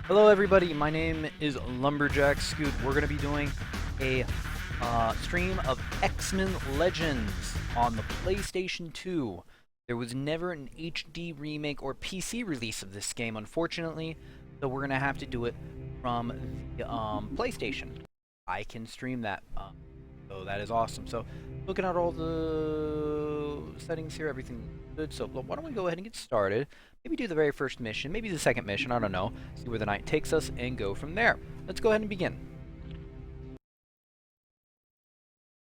Hello everybody, my name is Lumberjack Scoot. We're going to be doing a stream of X-Men Legends on the PlayStation 2. There was never an HD remake or PC release of this game, unfortunately, so we're going to have to do it from the PlayStation. I can stream that, so that is awesome. So, looking at all the settings here, everything good. So, why don't we go ahead and get started? Maybe do the very first mission, maybe the second mission, I don't know. See where the night takes us and go from there. Let's go ahead and begin.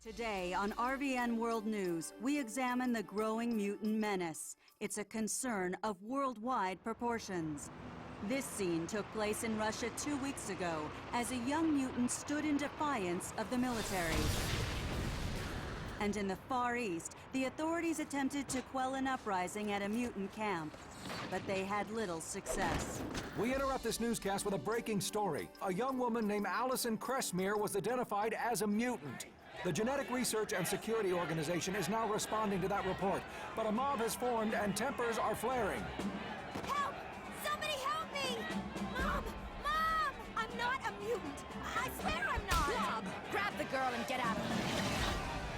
Today on RVN World News, we examine the growing mutant menace. It's a concern of worldwide proportions. This scene took place in Russia 2 weeks ago as a young mutant stood in defiance of the military. And in the Far East, the authorities attempted to quell an uprising at a mutant camp, but they had little success. We interrupt this newscast with a breaking story. A young woman named Allison Cressmere was identified as a mutant. The Genetic Research and Security Organization is now responding to that report, but a mob has formed and tempers are flaring. Help! Somebody help me! Mom! Mom! I'm not a mutant! I swear I'm not! Rob, grab the girl and get out of here!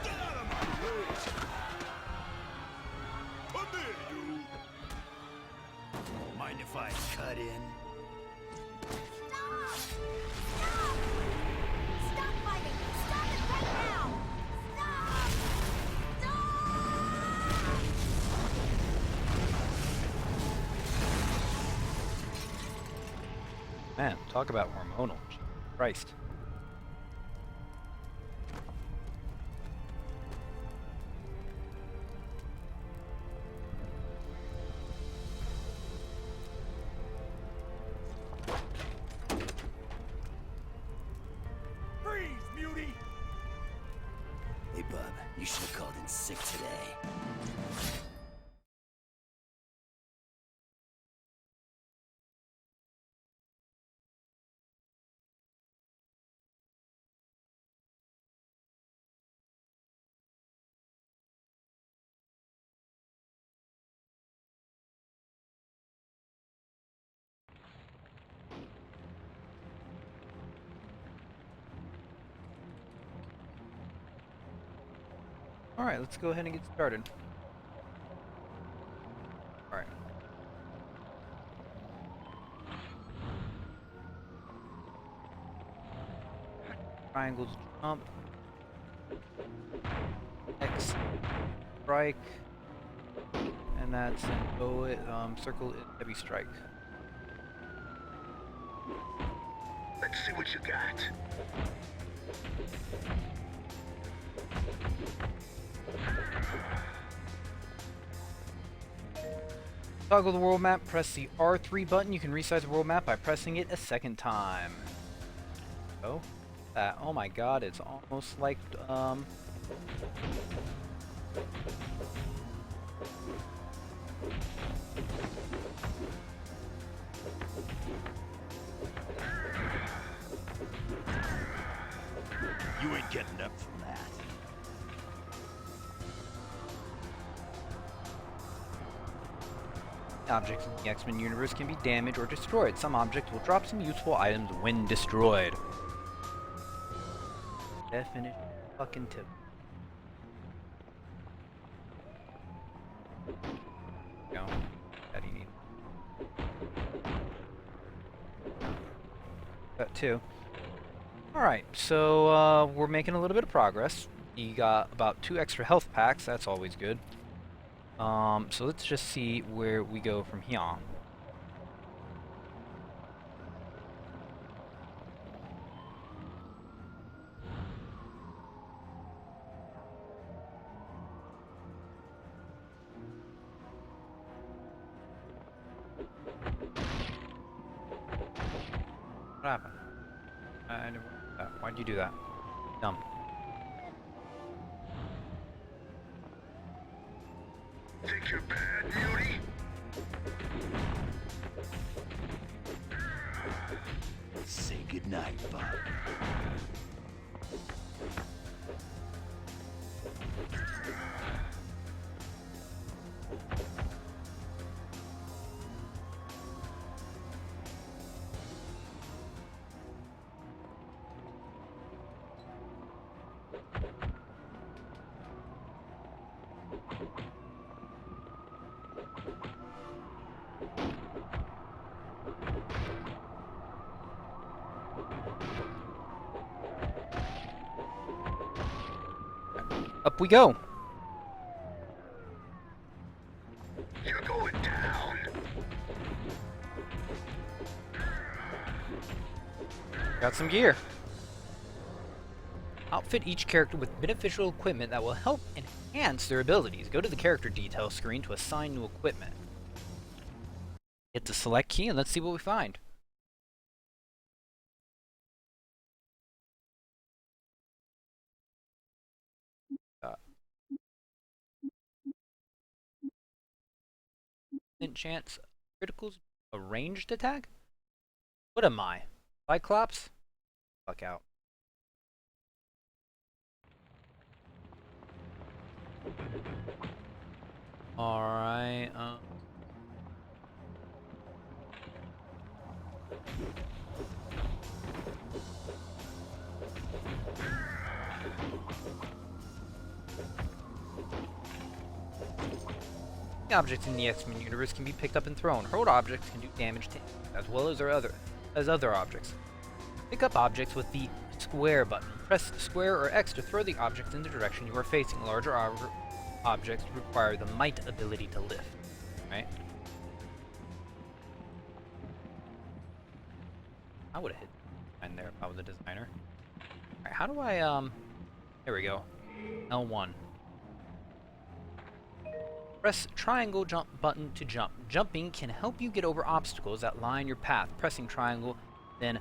Get out of my way! Come here, you! Mind if I cut in? Stop! Stop! Stop fighting! Stop it right now! Stop! Stop! Man, talk about hormonal. Jesus Christ. Freeze, mutie! Hey, bub, you should have called in sick today. Alright, let's go ahead and get started. Alright. Triangles jump. X strike. And that's an O, circle is heavy strike. Let's see what you got. Toggle the world map, press the R3 button. You can resize the world map by pressing it a second time. Oh, that. Oh my god, it's almost like, You ain't getting up from that. objects in the X-Men universe can be damaged or destroyed. Some objects will drop some useful items when destroyed. Definite fucking tip. Go. That you need. That too. Alright, so we're making a little bit of progress. You got about 2 extra health packs, that's always good. So let's just see where we go from here. What happened? I never. Why'd you do that? Dumb. Think you're bad, mutie? Say goodnight, bub. up we go. You're going down. Got some gear. Outfit each character with beneficial equipment that will help enhance their abilities. Go to the character details screen to assign new equipment. Hit the select key and let's see what we find. Chance criticals, a ranged attack? What am I? Cyclops? Fuck out. Alright, objects in the X-Men universe can be picked up and thrown. Hurled objects can do damage to as well as other objects. Pick up objects with the square button. Press square or X to throw the object in the direction you are facing. Larger objects require the might ability to lift. Right? I would have hit and there if I was a designer. Alright, how do I there we go. L1. Press triangle jump button to jump. Jumping can help you get over obstacles that line your path. Pressing triangle, then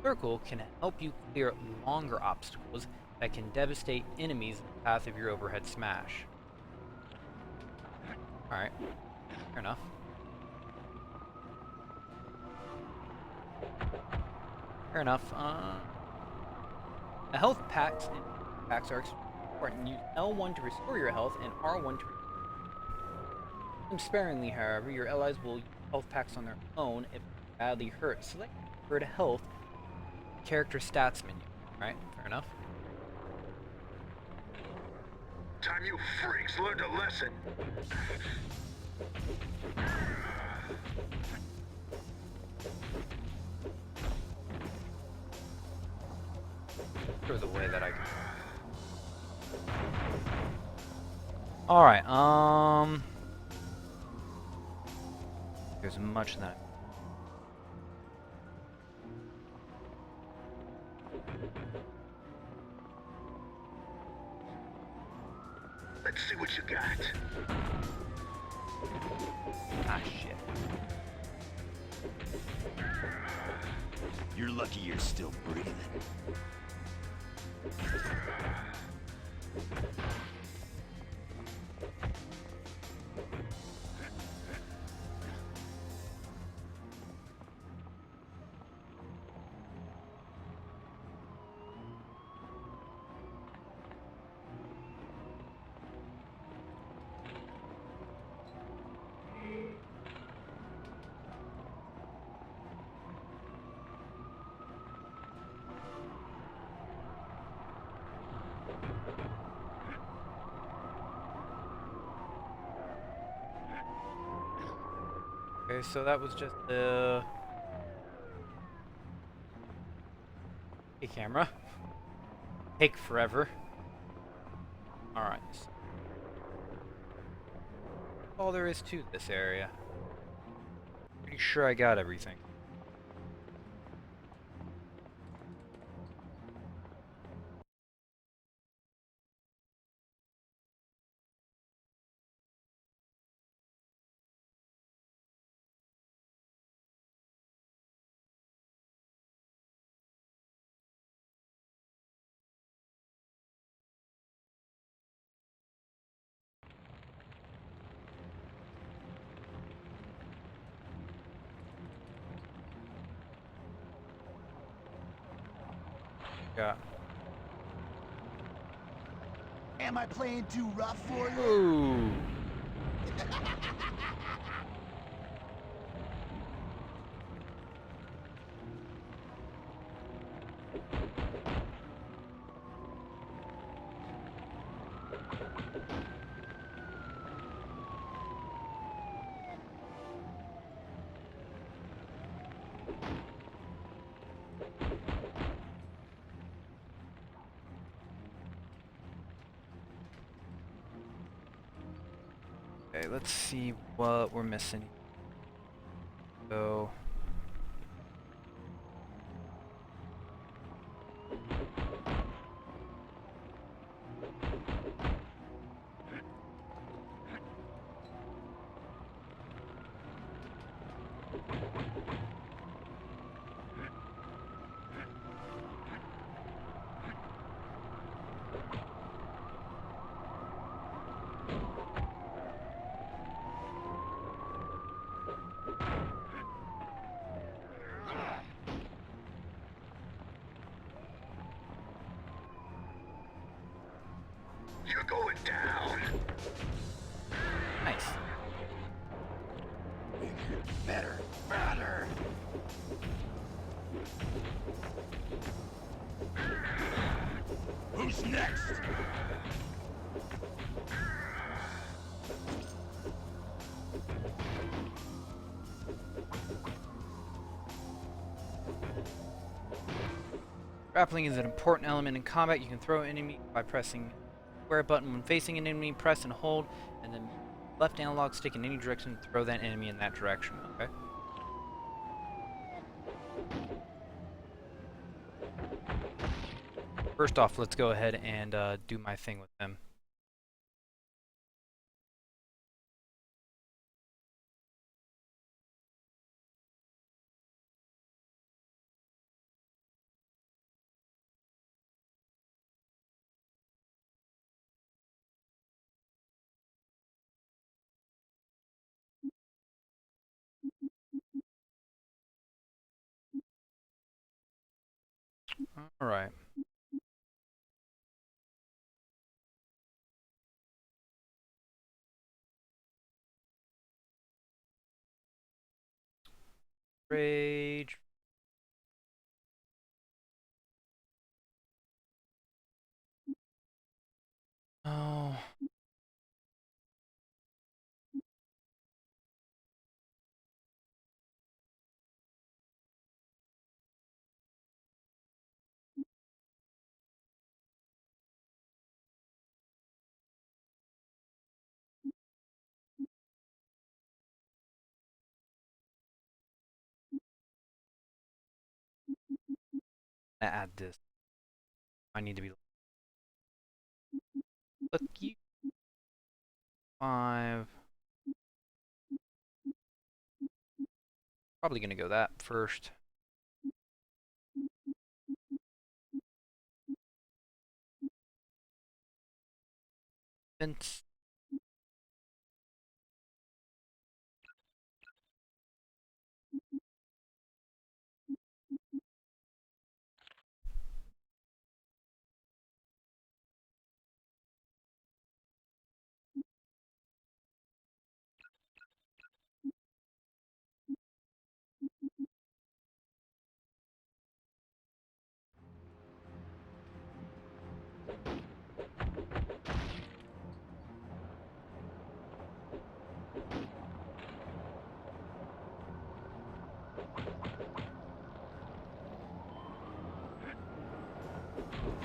circle can help you clear longer obstacles that can devastate enemies in the path of your overhead smash. Alright, fair enough. Fair enough. The health packs are important. Use L1 to restore your health and R1 to sparingly, however, your allies will use health packs on their own if badly hurt. Select for the health character stats menu. Alright, fair enough. Time you freaks learned a lesson. There's a way that I can. Alright, there's much that. Let's see what you got. Ah, shit. You're lucky you're still breathing. Okay, so that was just the hey camera. Take forever. Alright. All there is to this area. Pretty sure I got everything. Yeah. Am I playing too rough for you? Ooh. Okay, let's see what we're missing. So. You're going down. Nice. Better. Better. Who's next? Grappling is an important element in combat. You can throw an enemy by pressing square button when facing an enemy, press and hold, and then left analog stick in any direction to throw that enemy in that direction. Okay. First off, let's go ahead and do my thing with them. All right. Rage. Oh. Add this. I need to be lucky. 5. Probably gonna go that first. Fence.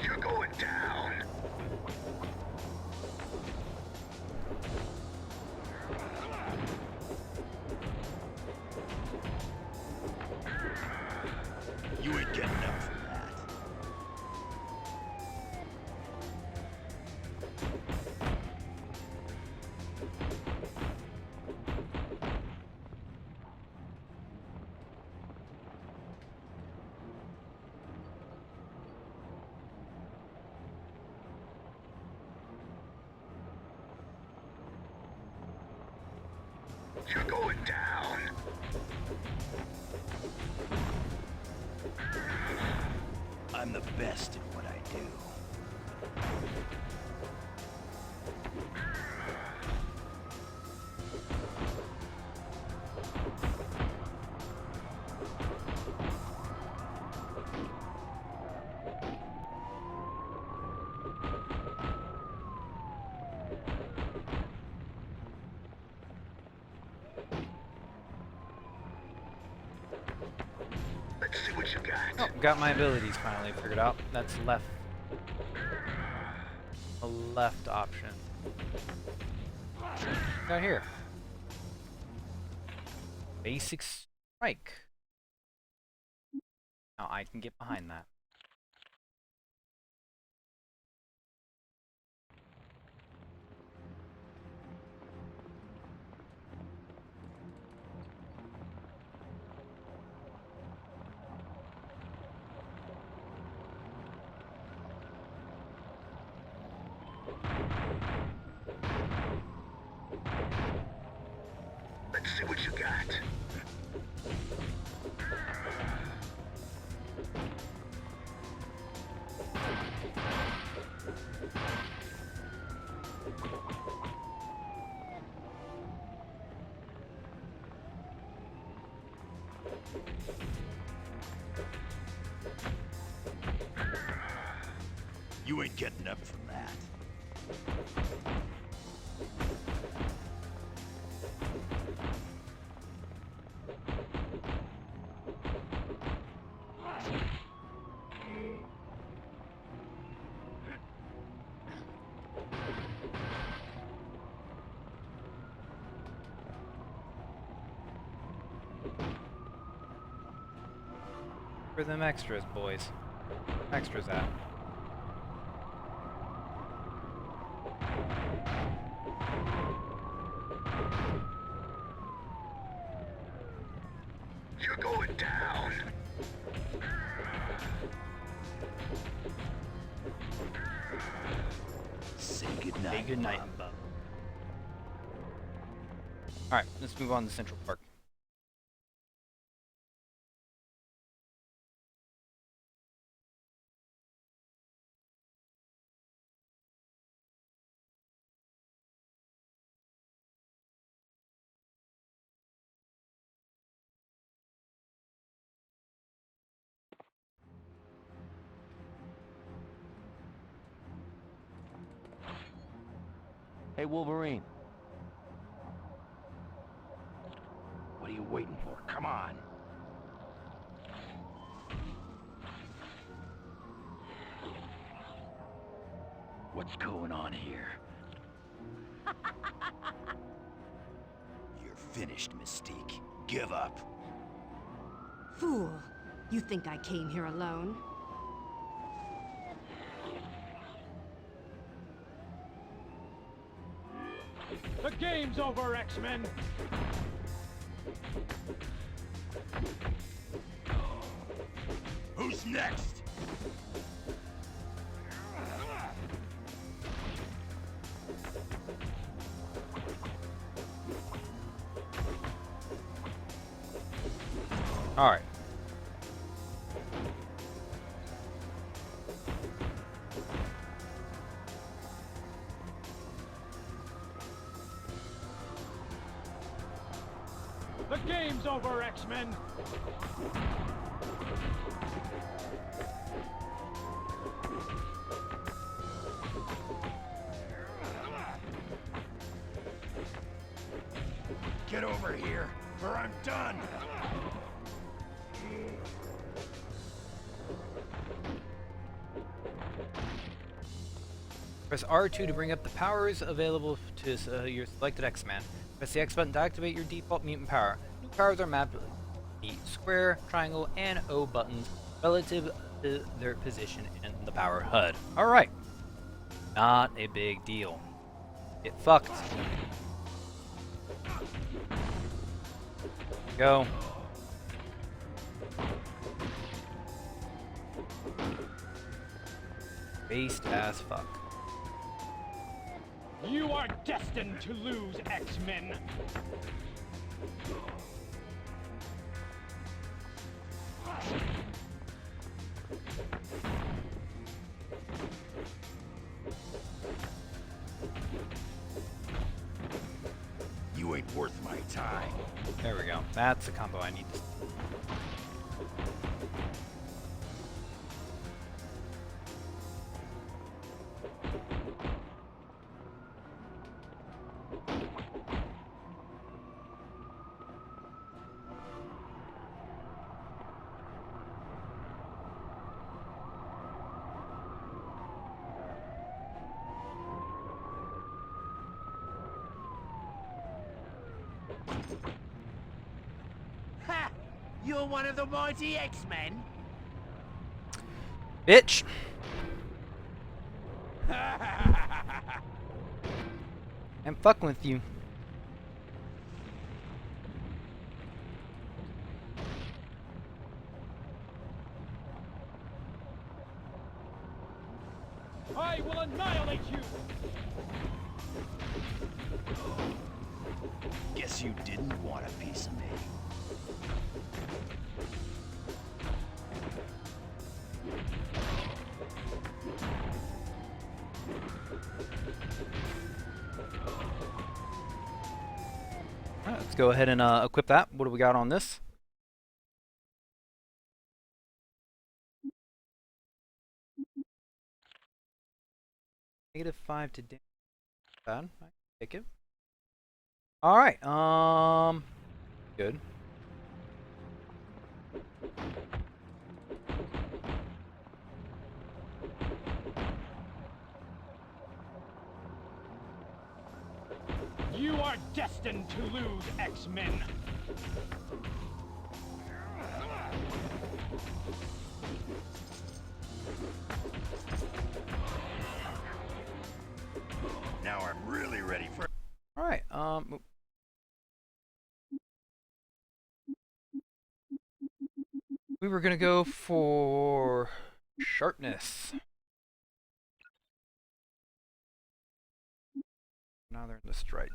You're going down. You ain't getting up from that. You're going down. I'm the best at what I do. Let's see what you got. Oh, got my abilities finally figured out. That's left. A left option. Got here. Basic strike. Now I can get behind that. Let's see what you got. You ain't getting up from that. For them extras, boys. Extras out. You're going down. Say goodnight. Say goodnight. Mom. Alright, let's move on to Central Park. Hey, Wolverine. What are you waiting for? Come on. What's going on here? You're finished, Mystique. Give up. Fool. You think I came here alone? The game's over, X-Men! Who's next? Alright. The game's over, X-Men! Get over here, or I'm done! Press R2 to bring up the powers available to your selected X-Man. Press the X button to activate your default mutant power. New powers are mapped with the square, triangle, and O buttons relative to their position in the power HUD. Alright. Not a big deal. Get fucked. Go. Based as fuck. You are destined to lose, X-Men! You ain't worth my time. There we go. That's the combo I need. Ha! You're one of the mighty X-Men? Bitch! I'm fucking with you. I will annihilate you! Guess you didn't want a piece of me. Alright, let's go ahead and equip that. What do we got on this? -5 to damage. Bad. I can take it. Alright, good. You are destined to lose, X-Men! Now I'm really ready for... Alright, we were gonna go for sharpness. Now they're in the strike.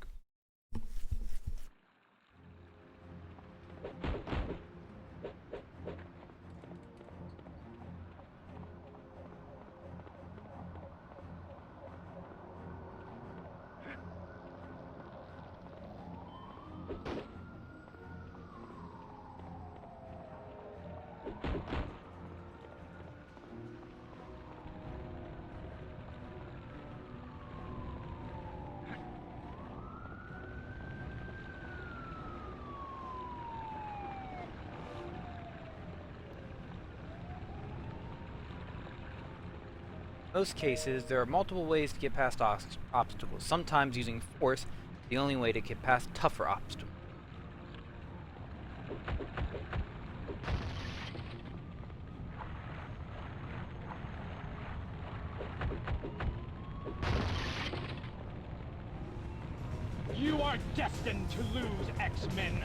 In most cases, there are multiple ways to get past obstacles. Sometimes using force is the only way to get past tougher obstacles. You are destined to lose, X-Men!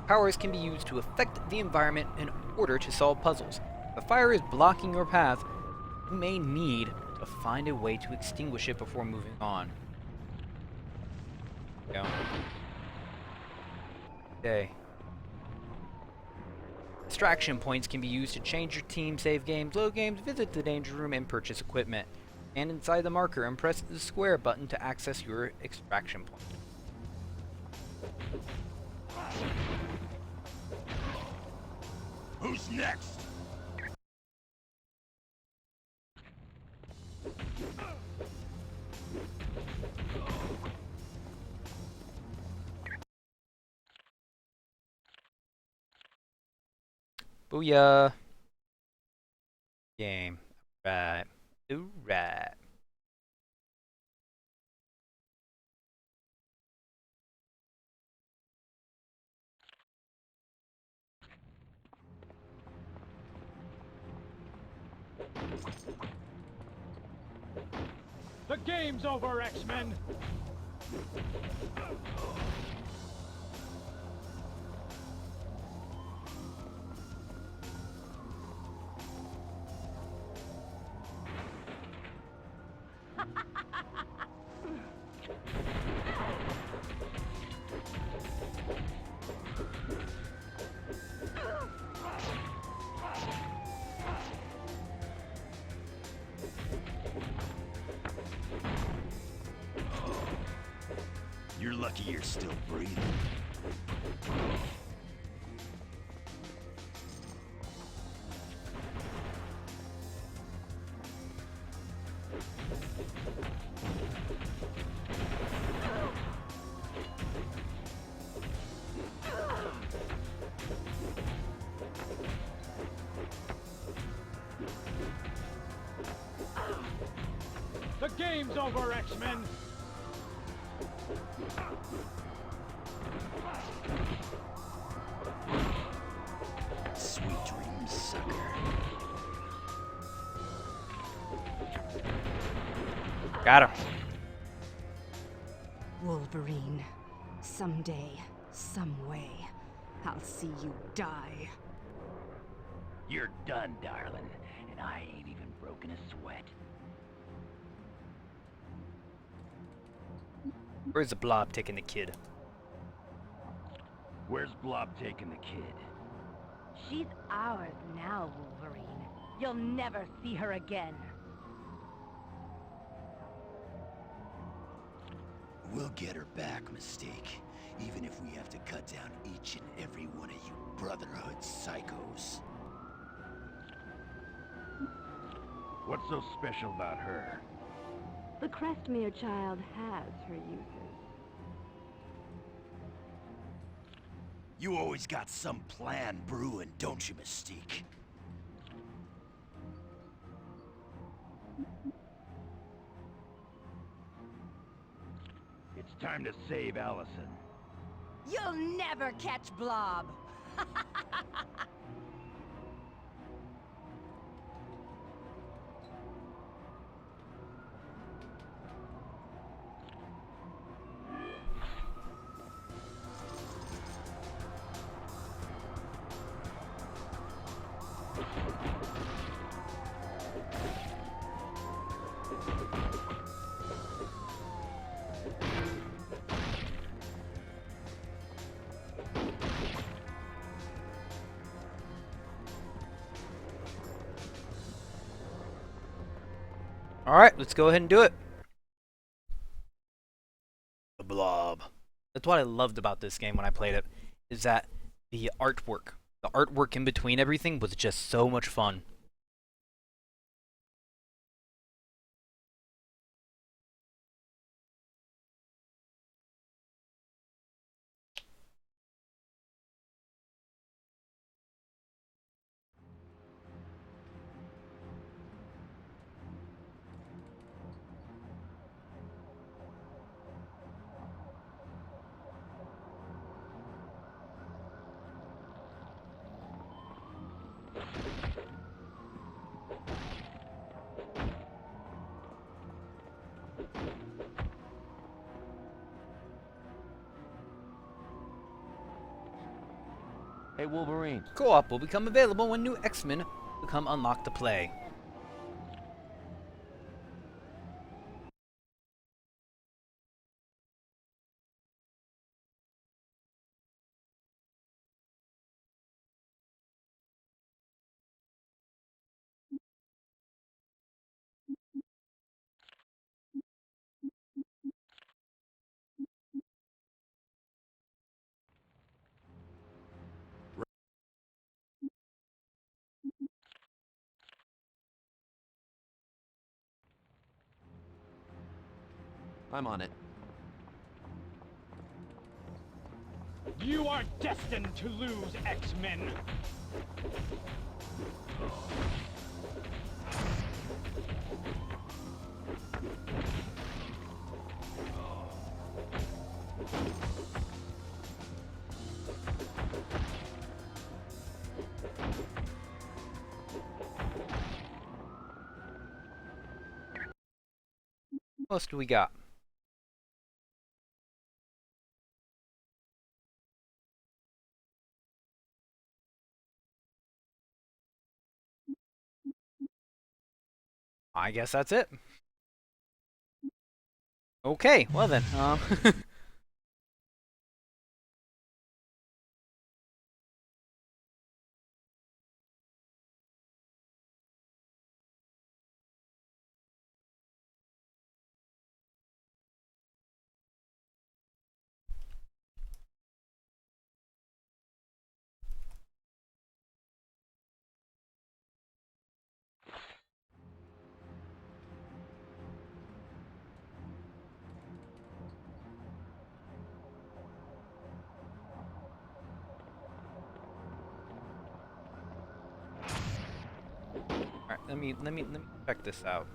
Powers can be used to affect the environment in order to solve puzzles. If a fire is blocking your path, you may need to find a way to extinguish it before moving on. Go. Okay. Extraction points can be used to change your team, save games, load games, visit the danger room, and purchase equipment. Stand inside the marker and press the square button to access your extraction point. Who's next? Booyah! Game. Right. Alright. The game's over, X-Men! You're lucky you're still breathing. Game's over, X-Men! Sweet dreams, sucker. Got him. Wolverine, someday, some way, I'll see you die. You're done, darling, and I ain't even broken a sweat. Where's the Blob taking the kid? Where's Blob taking the kid? She's ours now, Wolverine. You'll never see her again. We'll get her back, Mystique. Even if we have to cut down each and every one of you Brotherhood psychos. What's so special about her? The Crestmere child has her uses. You always got some plan brewing, don't you, Mystique? It's time to save Allison. You'll never catch Blob! Alright, let's go ahead and do it. The Blob. That's what I loved about this game when I played it, is that the artwork in between everything was just so much fun. Hey, Wolverine. Co-op will become available when new X-Men become unlocked to play. I'm on it. You are destined to lose, X-Men! What else do we got? I guess that's it. Okay, well then, Alright, let me check this out.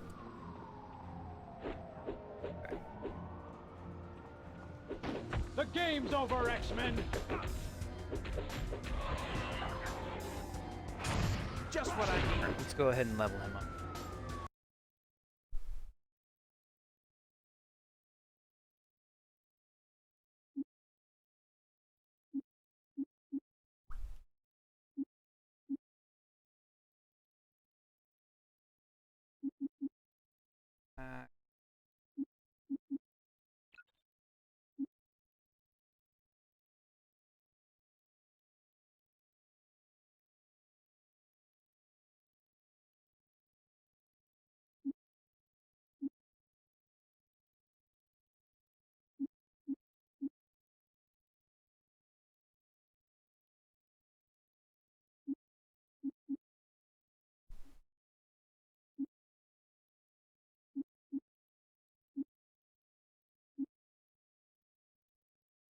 The game's over, X-Men! Just what I need. Let's go ahead and level him up.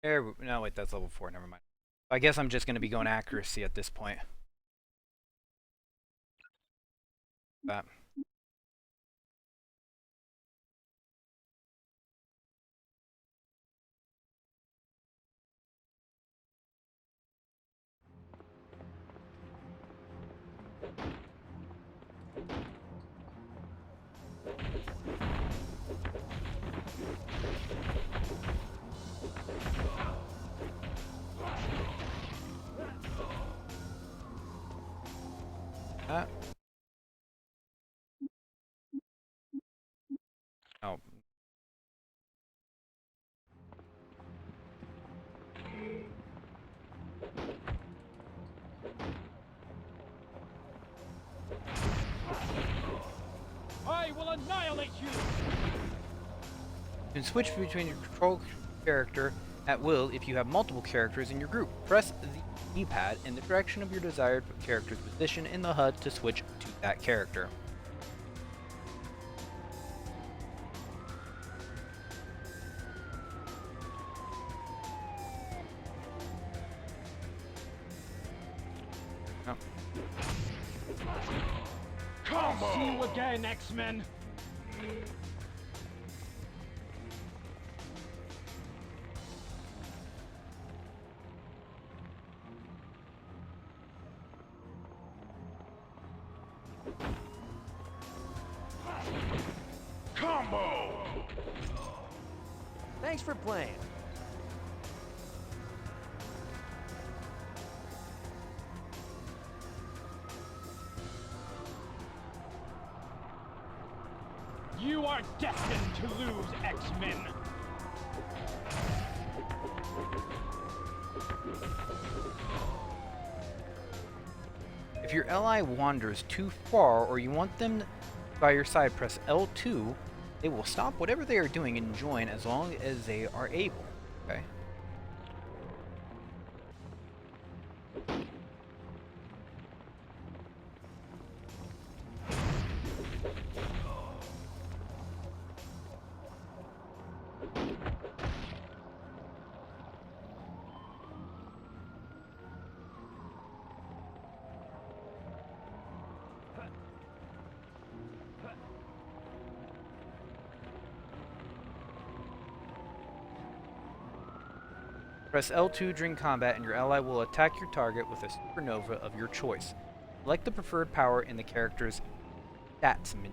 No, wait, that's level 4. Never mind. I guess I'm just going to be going accuracy at this point. That. That. Oh. I will annihilate you! You can switch between your control character at will if you have multiple characters in your group. Press the D-pad in the direction of your desired character's position in the HUD to switch to that character. Oh. I'll see you again, X-Men! Combo! Thanks for playing. You are destined to lose, X-Men! If your ally wanders too far or you want them by your side, press L2. They will stop whatever they are doing and join as long as they are able. Okay. Press L2 during combat and your ally will attack your target with a supernova of your choice. Select the preferred power in the character's stats menu.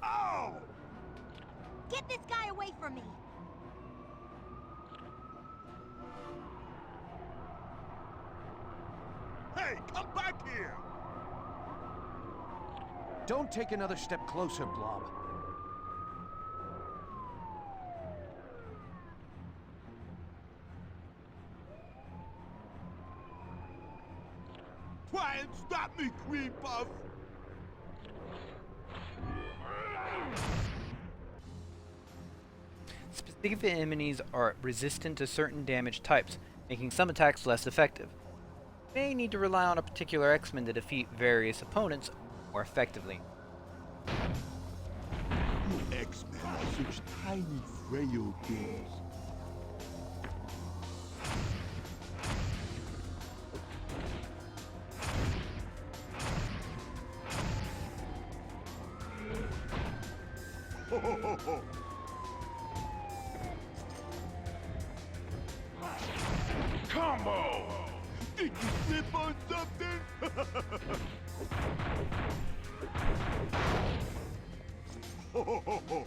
Oh! Get this guy away from me! Hey, come back here! Don't take another step closer, Blob. Try and stop me, Queen Puff! Specific enemies are resistant to certain damage types. making some attacks less effective. You may need to rely on a particular X-Men to defeat various opponents more effectively. You X-Men are such tiny, frail things. Combo! Did you slip on something? Look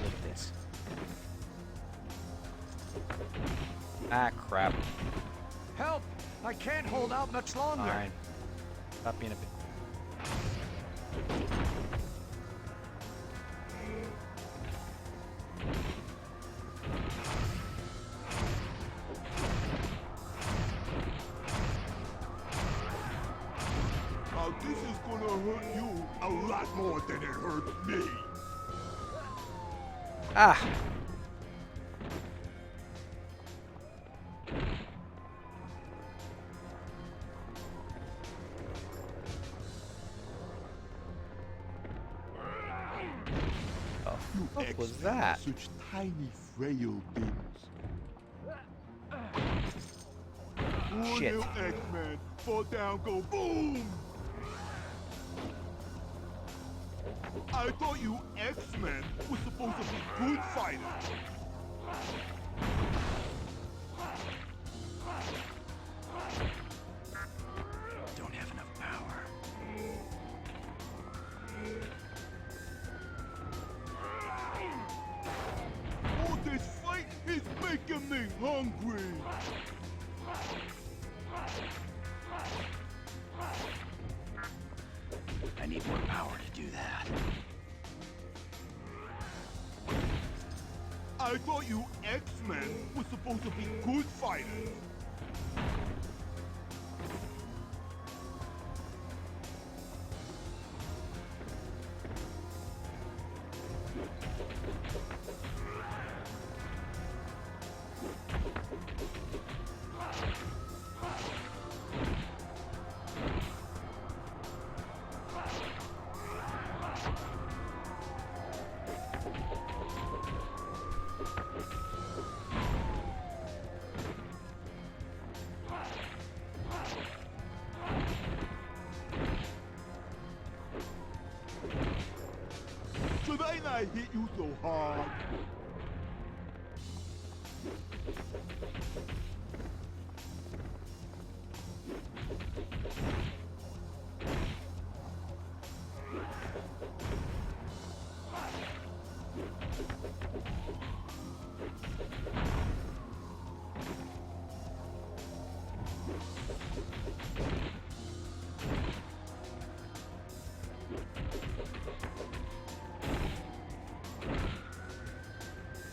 at this. Ah, crap. Help! I can't hold out much longer. Alright. Stop being a bit. Now this is gonna hurt you a lot more than it hurts me. Ah! Oh, what was X-Men are that? such tiny, frail things. Poor Shit. little X-Men fall down, go boom. I thought you X-Men were supposed to be good fighters. Don't have enough power. All this fight is making me hungry. I need more power to do that. I thought you X-Men were supposed to be good fighters. Should I not hit you so hard?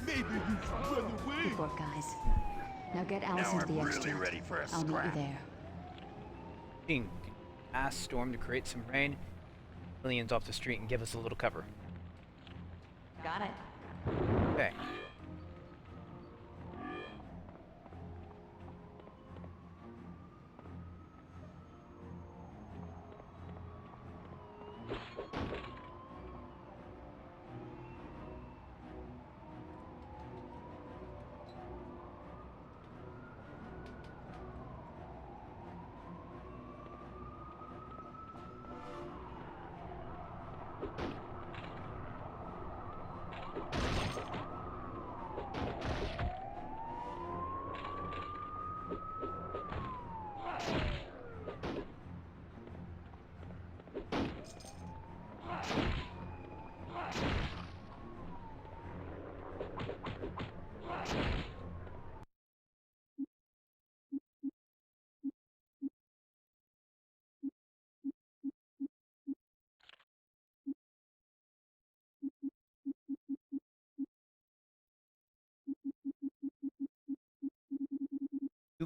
Maybe you should run away. Good work, guys. Now get Allison to the X-Chat. I'll meet you there. Gene, ask Storm to create some rain. Millions off the street and give us a little cover. Got it. Okay.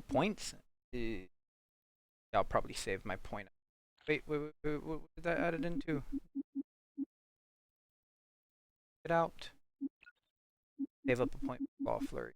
Points? I'll probably save my point. Wait, what did that add it into? Get out. Save up a point for Ball Flurry.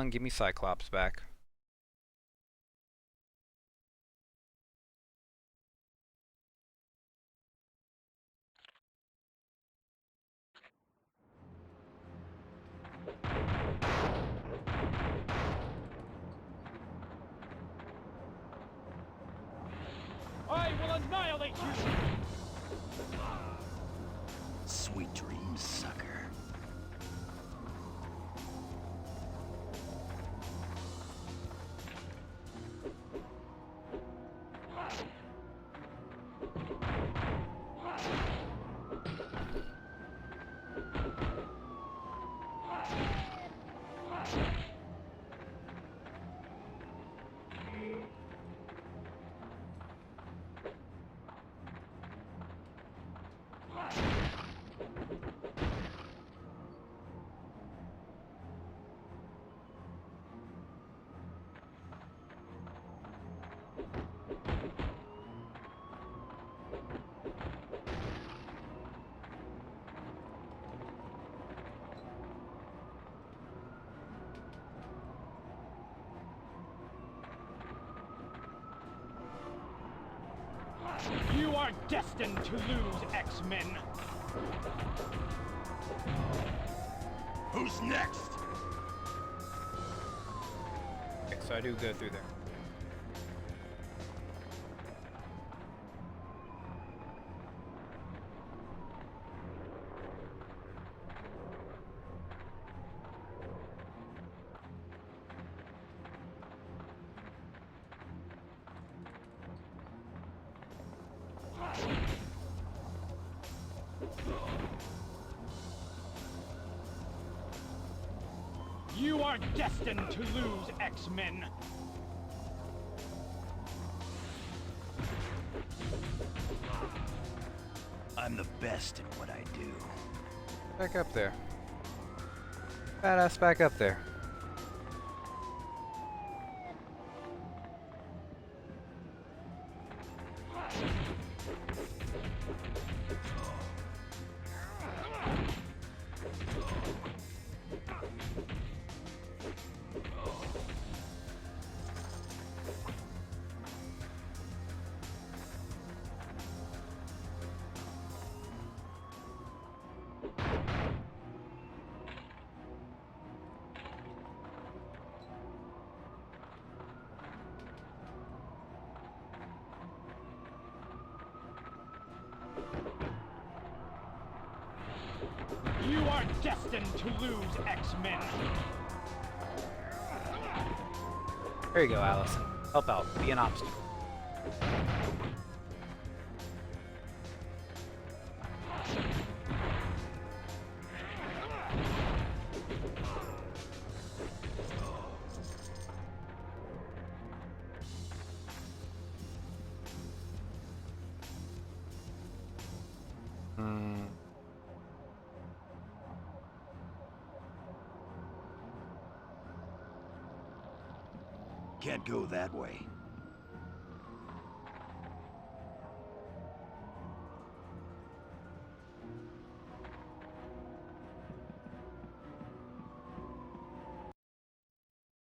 Give me Cyclops back. I will annihilate you! Sweet dreams, sucker. You are destined to lose, X-Men! Who's next? Okay, so I do go through there. You are destined to lose, X-Men! I'm the best at what I do. Back up there. Badass back up there. You are destined to lose, X-Men! There you go, Allison. Help out. Be an obstacle. Can't go that way.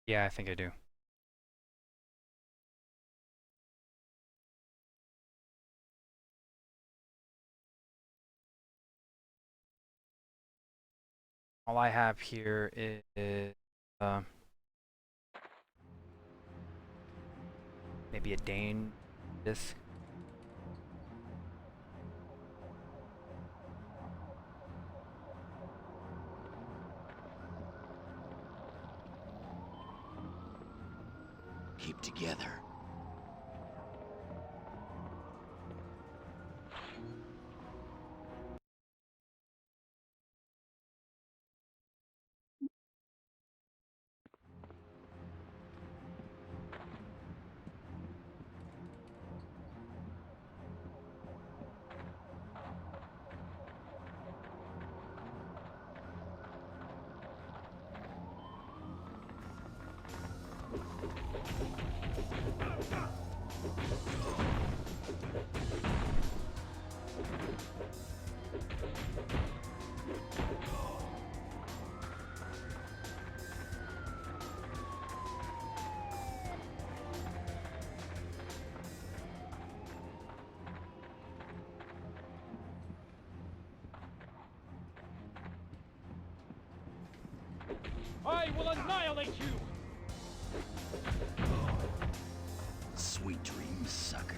Yeah, I think I do. All I have here is maybe a Dane disc. keep together. I will annihilate you! Sweet dreams, sucker.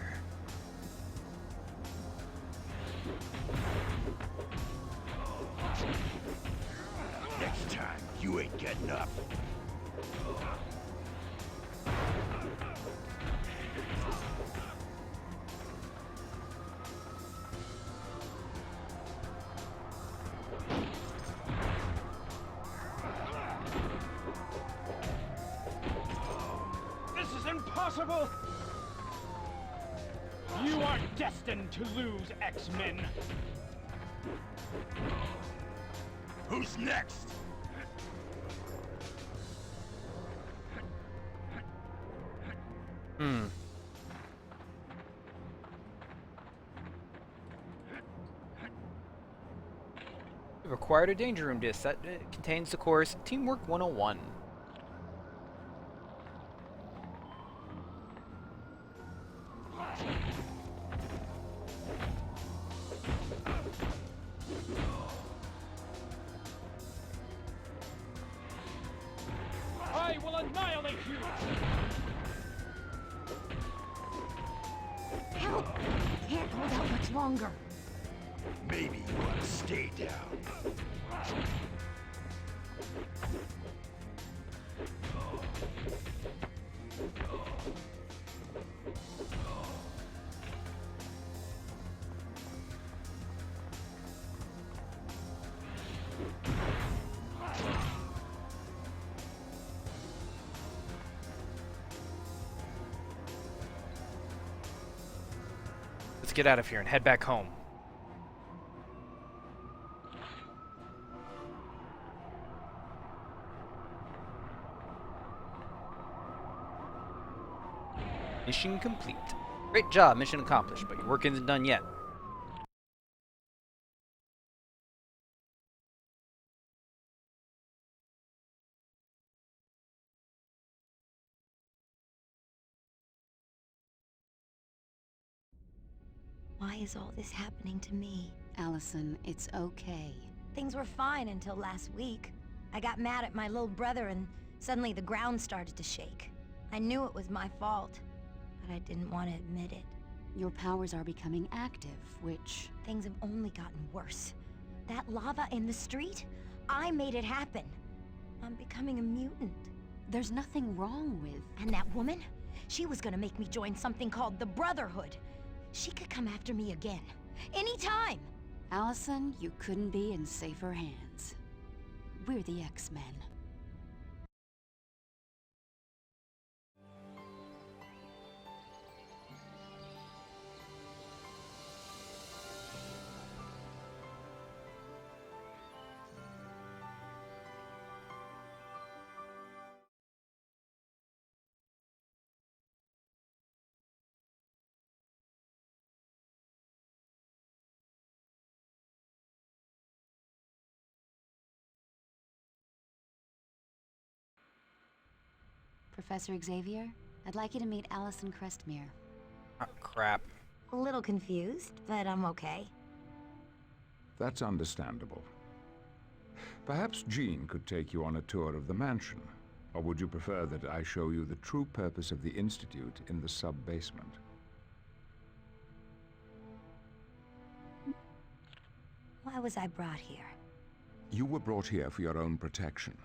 Next time, you ain't getting up. This is impossible! You are destined to lose, X-Men! Who's next? We've acquired a Danger Room disc that contains the course Teamwork 101. I will annihilate you! Help! Can't hold out much longer. Maybe you want to stay down. Let's get out of here and head back home. Mission complete. Great job, mission accomplished, but your work isn't done yet. Why is all this happening to me? Allison, it's okay. Things were fine until last week. I got mad at my little brother and suddenly the ground started to shake. I knew it was my fault, but I didn't want to admit it. Your powers are becoming active, which... Things have only gotten worse. That lava in the street? I made it happen. I'm becoming a mutant. There's nothing wrong with... And that woman? She was gonna make me join something called the Brotherhood. She could come after me again. Anytime! Allison, you couldn't be in safer hands. We're the X-Men. Professor Xavier, I'd like you to meet Allison Crestmere. Oh, crap. A little confused, but I'm okay. That's understandable. Perhaps Jean could take you on a tour of the mansion. Or would you prefer that I show you the true purpose of the Institute in the sub-basement? Why was I brought here? You were brought here for your own protection.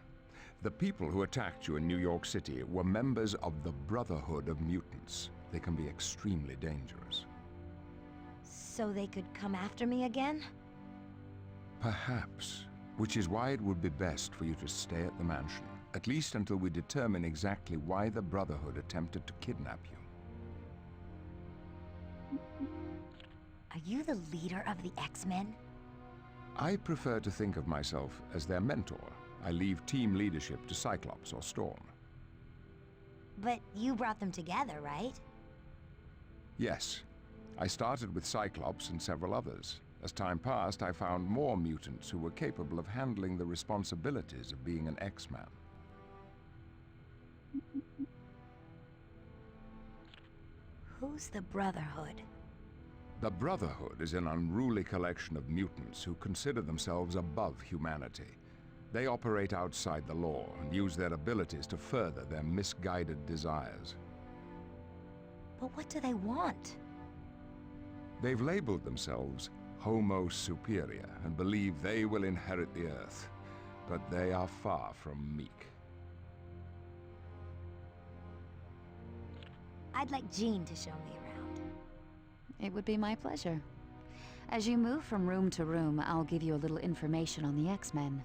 The people who attacked you in New York City were members of the Brotherhood of Mutants. They can be extremely dangerous. So they could come after me again? Perhaps. Which is why it would be best for you to stay at the mansion. At least until we determine exactly why the Brotherhood attempted to kidnap you. Are you the leader of the X-Men? I prefer to think of myself as their mentor. I leave team leadership to Cyclops or Storm. But you brought them together, right? Yes. I started with Cyclops and several others. As time passed, I found more mutants who were capable of handling the responsibilities of being an X-Man. Who's the Brotherhood? The Brotherhood is an unruly collection of mutants who consider themselves above humanity. They operate outside the law and use their abilities to further their misguided desires. But what do they want? They've labeled themselves Homo Superior and believe they will inherit the Earth, but they are far from meek. I'd like Jean to show me around. It would be my pleasure. As you move from room to room, I'll give you a little information on the X-Men.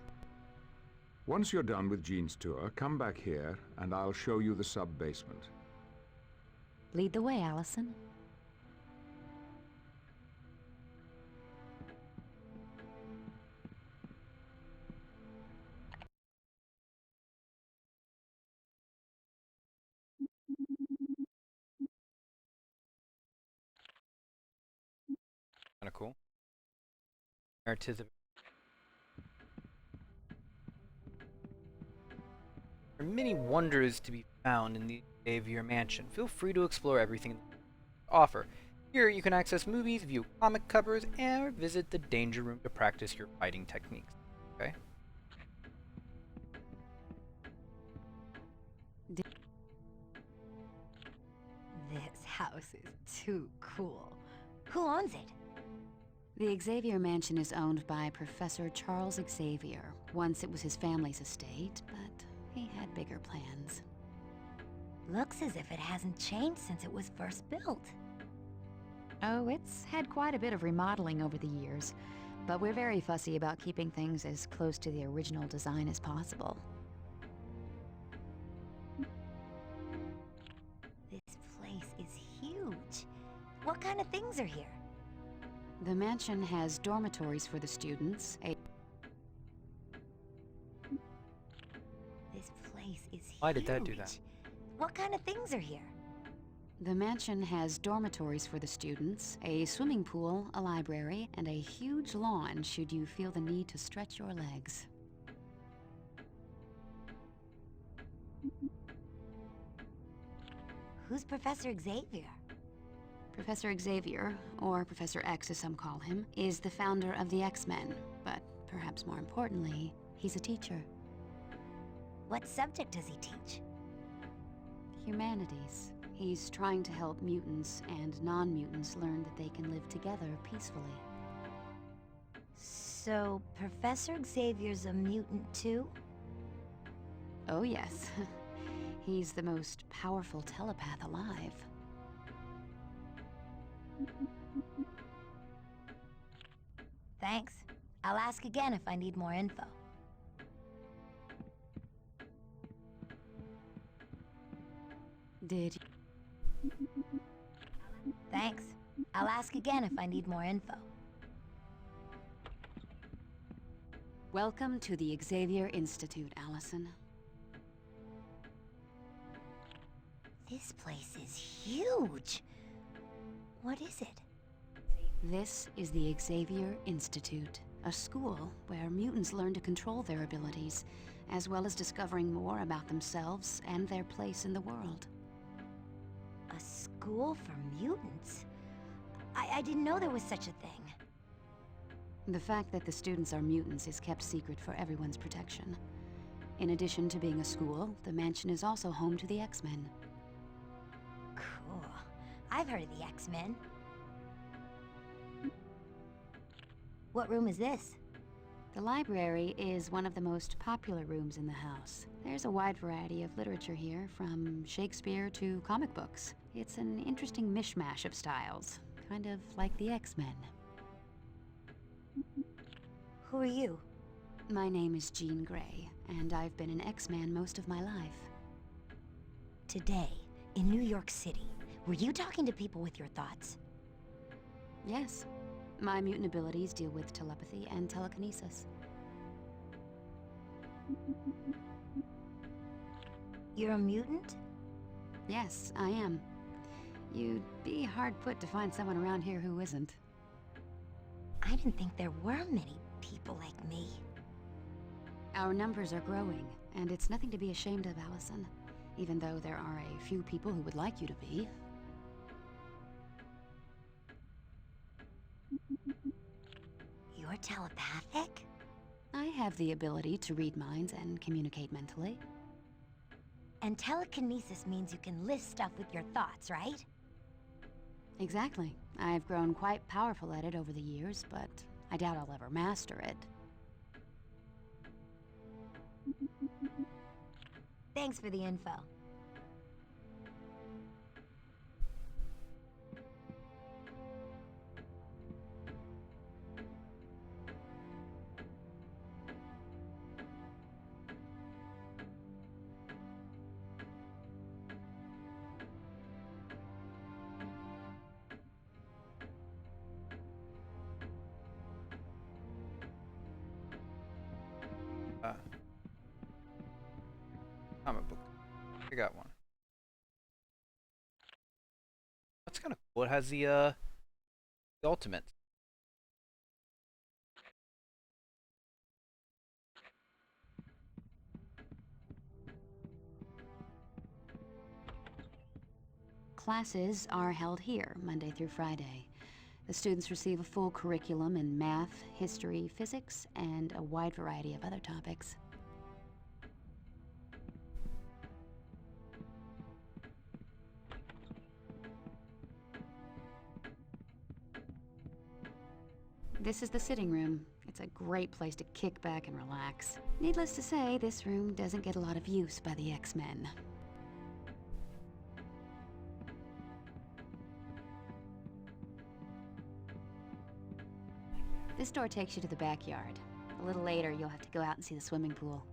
Once you're done with Jean's tour, come back here and I'll show you the sub-basement. Lead the way, Allison. Kind of cool. There are many wonders to be found in the Xavier Mansion. Feel free to explore everything they offer. Here you can access movies, view comic covers, and visit the Danger Room to practice your fighting techniques. Okay? This house is too cool. Who owns it? The Xavier Mansion is owned by Professor Charles Xavier. Once it was his family's estate, but he had bigger plans. Looks as if it hasn't changed since it was first built. Oh, it's had quite a bit of remodeling over the years, but we're very fussy about keeping things as close to the original design as possible. This place is huge. What kind of things are here? The mansion has dormitories for the students, This place is huge. Why did that do that? What kind of things are here? The mansion has dormitories for the students, a swimming pool, a library, and a huge lawn should you feel the need to stretch your legs. Who's Professor Xavier? Professor Xavier, or Professor X as some call him, is the founder of the X-Men, but perhaps more importantly, he's a teacher. What subject does he teach? Humanities. He's trying to help mutants and non-mutants learn that they can live together peacefully. So, Professor Xavier's a mutant too? Oh yes. He's the most powerful telepath alive. Thanks. I'll ask again if I need more info. Did Thanks. I'll ask again if I need more info. Welcome to the Xavier Institute, Allison. This place is huge. What is it? This is the Xavier Institute, a school where mutants learn to control their abilities, as well as discovering more about themselves and their place in the world. A school for mutants? I didn't know there was such a thing. The fact that the students are mutants is kept secret for everyone's protection. In addition to being a school, the mansion is also home to the X-Men. Cool. I've heard of the X-Men. What room is this? The library is one of the most popular rooms in the house. There's a wide variety of literature here, from Shakespeare to comic books. It's an interesting mishmash of styles, kind of like the X-Men. Who are you? My name is Jean Grey, and I've been an X-Man most of my life. Today, in New York City, were you talking to people with your thoughts? Yes. My mutant abilities deal with telepathy and telekinesis. You're a mutant? Yes, I am. You'd be hard put to find someone around here who isn't. I didn't think there were many people like me. Our numbers are growing, and it's nothing to be ashamed of, Allison. Even though there are a few people who would like you to be. You're telepathic? I have the ability to read minds and communicate mentally. And telekinesis means you can list stuff with your thoughts, right? Exactly. I've grown quite powerful at it over the years, but I doubt I'll ever master it. Thanks for the info. Comic book. I got one. That's kind of cool. It has the ultimate. Classes are held here, Monday through Friday. The students receive a full curriculum in math, history, physics, and a wide variety of other topics. This is the sitting room. It's a great place to kick back and relax. Needless to say, this room doesn't get a lot of use by the X-Men. This door takes you to the backyard. A little later, you'll have to go out and see the swimming pool.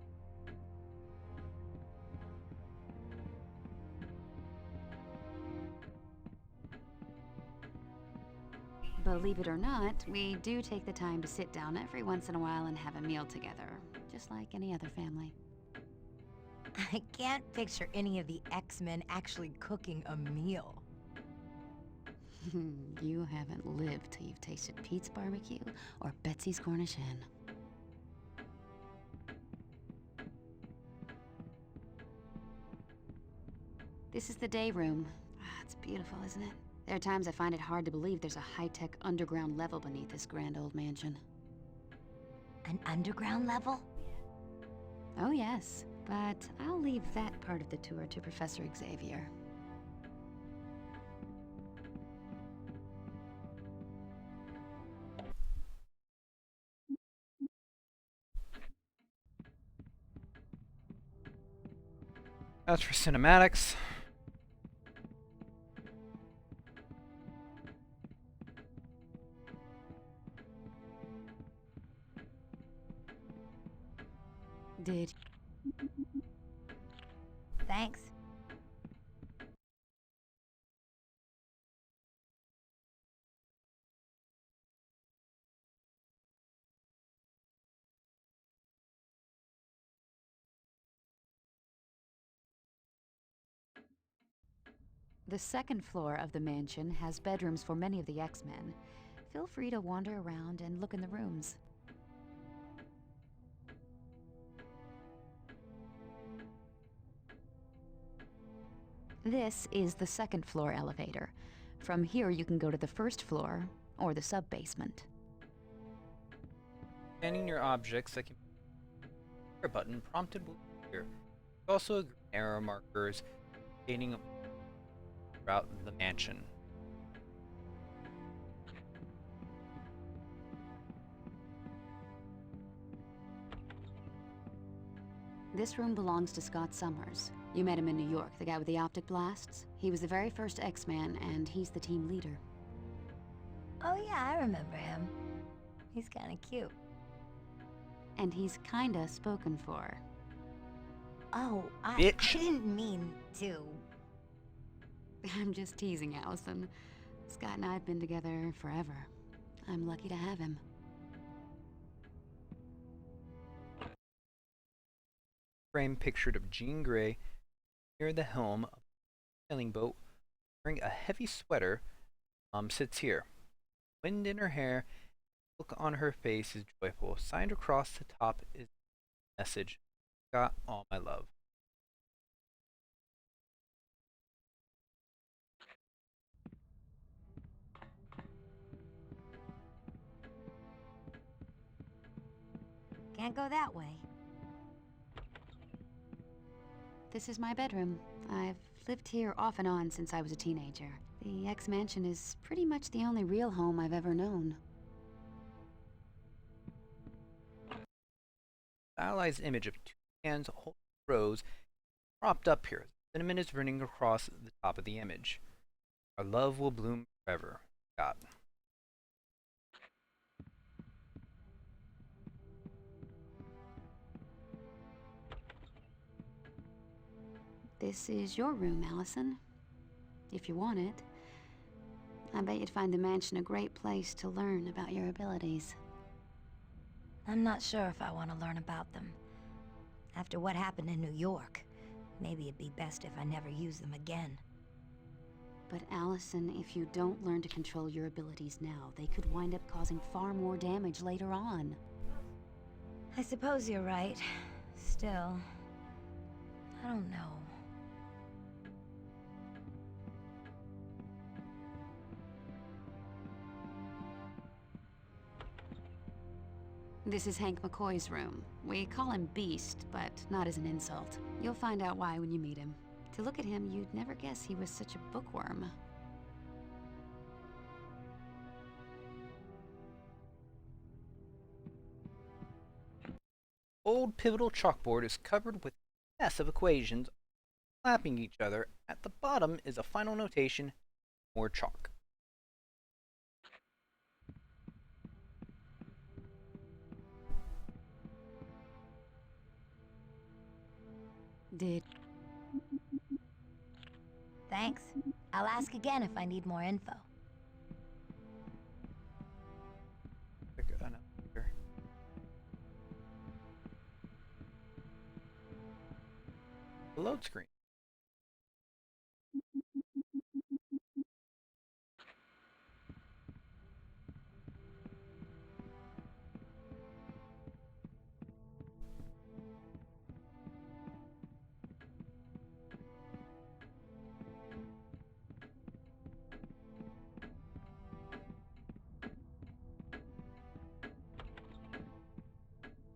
Believe it or not, we do take the time to sit down every once in a while and have a meal together, just like any other family. I can't picture any of the X-Men actually cooking a meal. You haven't lived till you've tasted Pete's barbecue or Betsy's Cornish hen. This is the day room. It's beautiful, isn't it? There are times I find it hard to believe there's a high-tech underground level beneath this grand old mansion. An underground level? Oh yes, but I'll leave that part of the tour to Professor Xavier. That's for cinematics. Did... Thanks. The second floor of the mansion has bedrooms for many of the X-Men. Feel free to wander around and look in the rooms. This is the second floor elevator. From here you can go to the first floor, or the sub-basement. Scanning your objects that can be button prompted will appear. Also arrow markers gaining throughout the mansion. This room belongs to Scott Summers. You met him in New York, the guy with the optic blasts. He was the very first X-Man, and he's the team leader. Oh yeah, I remember him. He's kinda cute. And he's kinda spoken for. Oh, I Bitch. didn't mean to. I'm just teasing, Allison. Scott and I have been together forever. I'm lucky to have him. Frame pictured of Jean Grey near the helm of a sailing boat, wearing a heavy sweater. Sits here. Wind in her hair, look on her face is joyful. Signed across the top is a message: Got all my love. Can't go that way. This is my bedroom. I've lived here off and on since I was a teenager. The X-Mansion is pretty much the only real home I've ever known. Stylized image of two hands holding a rose propped up here. Cinnamon is running across the top of the image. Our love will bloom forever. God. This is your room, Allison. If you want it. I bet you'd find the mansion a great place to learn about your abilities. I'm not sure if I want to learn about them. After what happened in New York, maybe it'd be best if I never use them again. But Allison, if you don't learn to control your abilities now, they could wind up causing far more damage later on. I suppose you're right. Still, I don't know. This is Hank McCoy's room. We call him Beast, but not as an insult. You'll find out why when you meet him. To look at him, you'd never guess he was such a bookworm. Old pivotal chalkboard is covered with a mess of equations slapping each other. At the bottom is a final notation, more chalk. Did... Thanks. I'll ask again if I need more info. The load screen.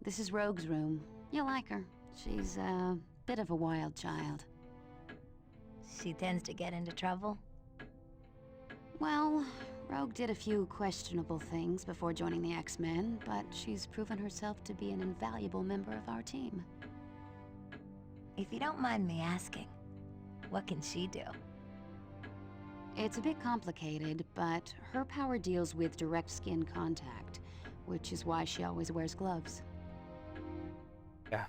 This is Rogue's room. You'll like her. She's a bit of a wild child. She tends to get into trouble? Well, Rogue did a few questionable things before joining the X-Men, but she's proven herself to be an invaluable member of our team. If you don't mind me asking, what can she do? It's a bit complicated, but her power deals with direct skin contact, which is why she always wears gloves. Yeah.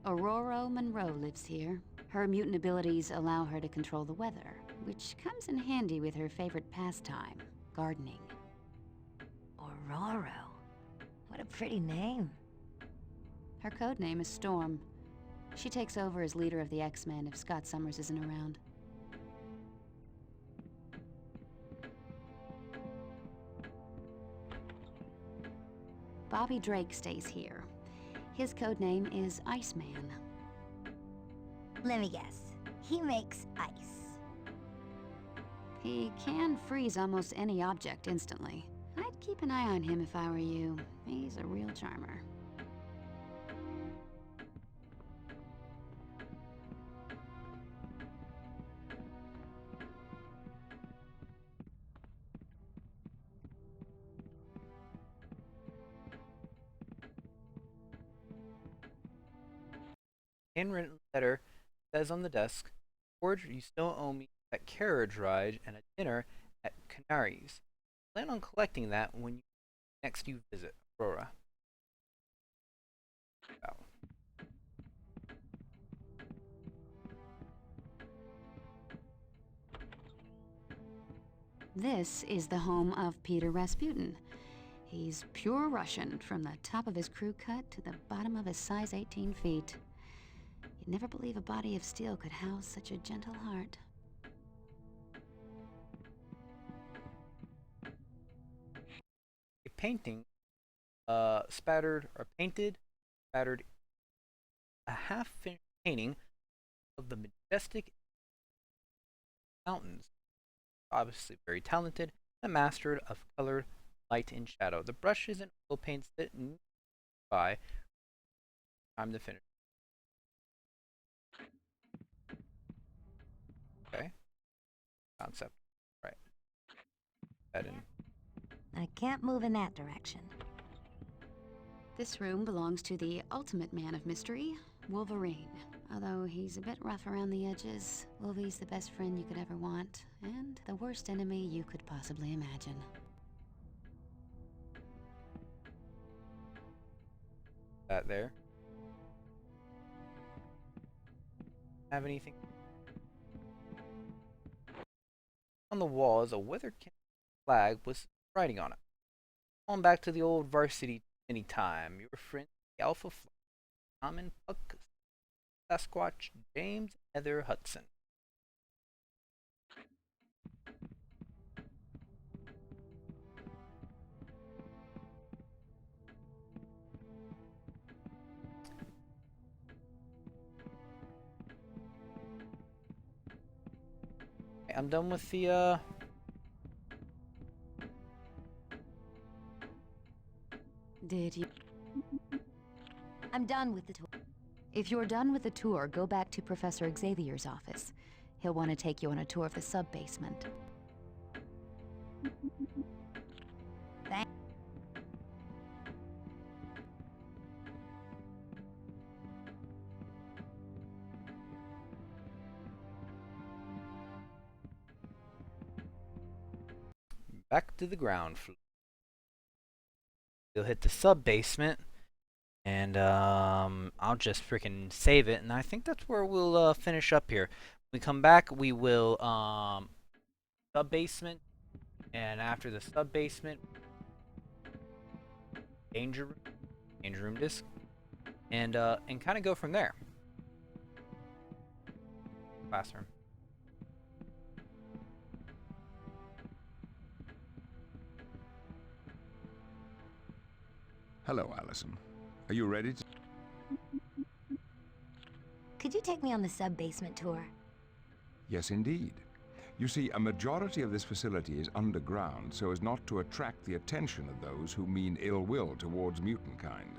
Aurora Monroe lives here. Her mutant abilities allow her to control the weather, which comes in handy with her favorite pastime, gardening. Aurora? What a pretty name. Her codename is Storm. She takes over as leader of the X-Men if Scott Summers isn't around. Bobby Drake stays here. His codename is Iceman. Let me guess. He makes ice. He can freeze almost any object instantly. I'd keep an eye on him if I were you. He's a real charmer. handwritten letter says on the desk, Forge, you still owe me that carriage ride and a dinner at Canaries. Plan on collecting that when next you visit Aurora. Wow. This is the home of Peter Rasputin. He's pure Russian, from the top of his crew cut to the bottom of his size 18 feet. You'd never believe a body of steel could house such a gentle heart. A painting spattered, a half-finished painting of the majestic mountains. Obviously very talented, a master of color, light, and shadow. The brushes and oil paints sit by. Time to finish. Okay. Concept. Right. That in. I can't move in that direction. This room belongs to the ultimate man of mystery, Wolverine. Although he's a bit rough around the edges, Wolvie's the best friend you could ever want, and the worst enemy you could possibly imagine. That there. Have anything? On the wall is a weathered flag with writing on it. On back to the old varsity anytime. Your friend, the Alpha Flight, Tom and Puck, Sasquatch, James, Heather Hudson. Okay, I'm done with the Did you? I'm done with the tour. If you're done with the tour, go back to Professor Xavier's office. He'll want to take you on a tour of the sub-basement. Thanks. back to the ground floor. You'll hit the sub-basement, and I'll just freaking save it, and I think that's where we'll finish up here. When we come back, we will sub-basement, and after the sub-basement, danger room disc, and kind of go from there. Classroom. Hello, Allison. Are you ready to... Could you take me on the sub-basement tour? Yes, indeed. You see, a majority of this facility is underground so as not to attract the attention of those who mean ill will towards mutant kind.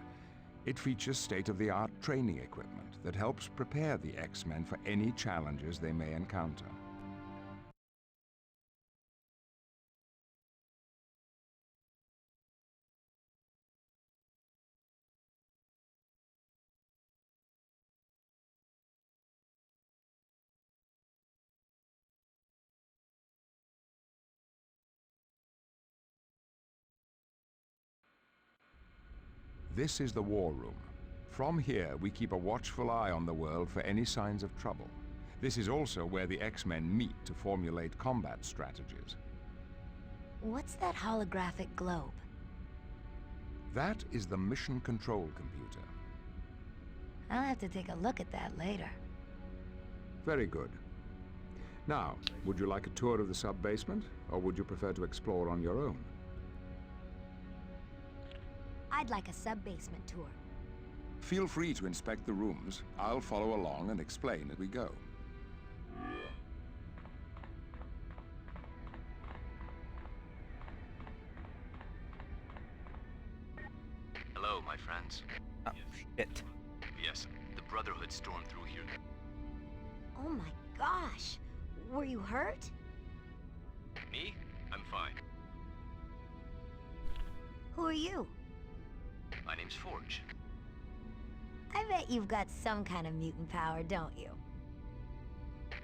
It features state-of-the-art training equipment that helps prepare the X-Men for any challenges they may encounter. This is the War Room. From here, we keep a watchful eye on the world for any signs of trouble. This is also where the X-Men meet to formulate combat strategies. What's that holographic globe? That is the mission control computer. I'll have to take a look at that later. Very good. Now, would you like a tour of the sub-basement, or would you prefer to explore on your own? I'd like a sub-basement tour. Feel free to inspect the rooms. I'll follow along and explain as we go. Hello, my friends. Oh, shit. Yes, the Brotherhood stormed through here. Oh my gosh! Were you hurt? Me? I'm fine. Who are you? My name's Forge. I bet you've got some kind of mutant power, don't you?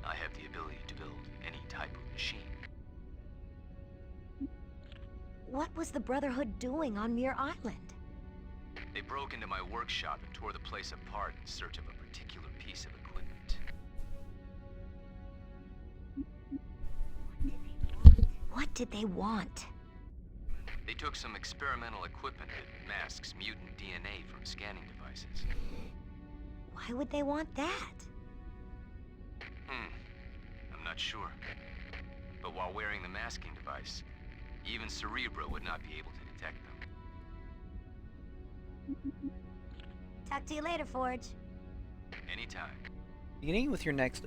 I have the ability to build any type of machine. What was the Brotherhood doing on Muir Island? They broke into my workshop and tore the place apart in search of a particular piece of equipment. What did they want? They took some experimental equipment that masks mutant DNA from scanning devices. Why would they want that? I'm not sure. But while wearing the masking device, even Cerebro would not be able to detect them. Talk to you later, Forge. Anytime. Beginning with your next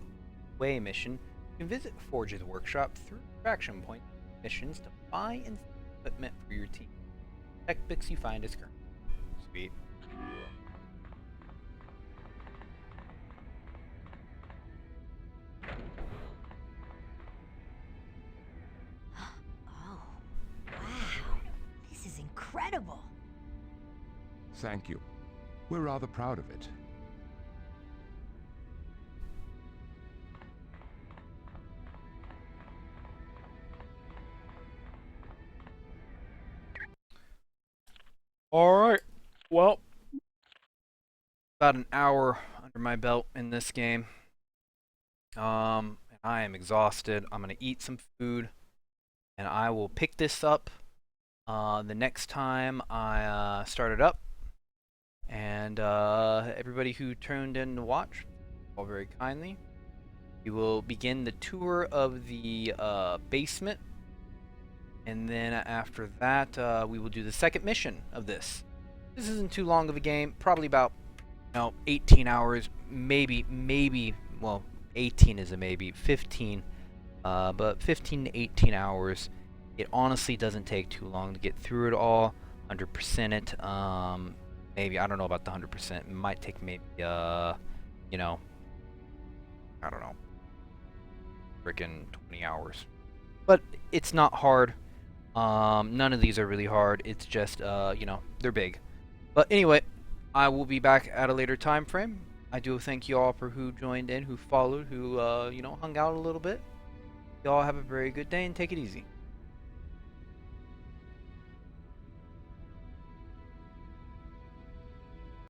way mission, you can visit Forge's workshop through Traction Point missions to buy and sell equipment for your team. Tech picks you find is current. Sweet. Oh, wow. This is incredible. Thank you. We're rather proud of it. Alright, well, about an hour under my belt in this game. And I am exhausted. I'm going to eat some food, and I will pick this up the next time I start it up. And everybody who tuned in to watch, all very kindly. We will begin the tour of the basement. And then after that, we will do the second mission of this. This isn't too long of a game, probably about 18 hours, maybe, well, 18 is a maybe, 15, but 15 to 18 hours. It honestly doesn't take too long to get through it all, 100% it. Maybe, I don't know about the 100%. It might take maybe, I don't know, freaking 20 hours. But it's not hard. None of these are really hard. It's just, they're big. But anyway, I will be back at a later time frame. I do thank you all for who joined in, who followed, who, hung out a little bit. Y'all have a very good day and take it easy.